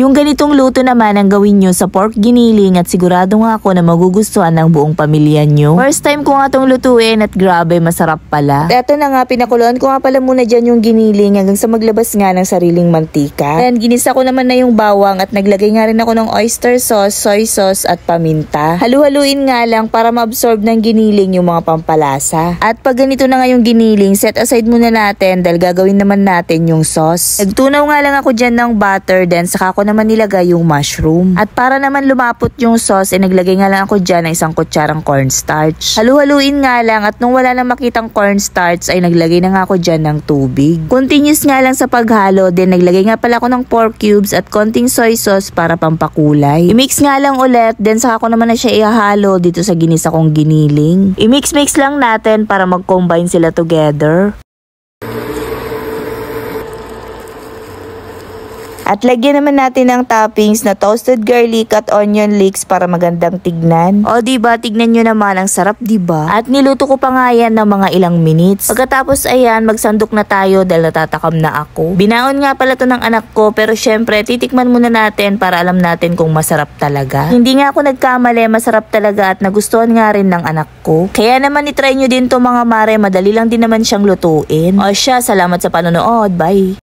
Yung ganitong luto naman ang gawin nyo sa pork giniling at sigurado nga ako na magugustuhan ng buong pamilya nyo. First time ko nga tong lutuin at grabe masarap pala. At eto na nga, pinakuluan ko nga pala muna dyan yung giniling hanggang sa maglabas nga ng sariling mantika. And ginisa ko naman na yung bawang at naglagay nga rin ako ng oyster sauce, soy sauce at paminta. Halu-haluin nga lang para ma-absorb ng giniling yung mga pampalasa. At pag ganito na nga yung giniling, set aside muna natin dahil gagawin naman natin yung sauce. Nagtunaw nga lang ako dyan ng butter, then saka ko naman nilagay yung mushroom. At para naman lumapot yung sauce, naglagay nga lang ako dyan ng isang kutsarang cornstarch. Halu-haluin nga lang at nung wala nang makitang cornstarch ay naglagay na nga ako dyan ng tubig. Continuous nga lang sa paghalo, then naglagay nga pala ako ng pork cubes at konting soy sauce para pampakulay. I-mix nga lang ulit, then saka ko naman na siya ihahalo dito sa ginisa kong giniling. I-mix-mix lang natin para mag-combine sila together. At lagyan naman natin ng toppings na toasted garlic at onion leeks para magandang tignan. O diba, tignan nyo naman, ang sarap diba? At niluto ko pa nga yan ng mga ilang minutes. Pagkatapos ayan, magsandok na tayo dahil natatakam na ako. Binaon nga pala to ng anak ko, pero syempre titikman muna natin para alam natin kung masarap talaga. Hindi nga ako nagkamali, masarap talaga at nagustuhan nga rin ng anak ko. Kaya naman itry nyo din to mga mare, madali lang din naman siyang lutuin. O siya, salamat sa panonood, bye!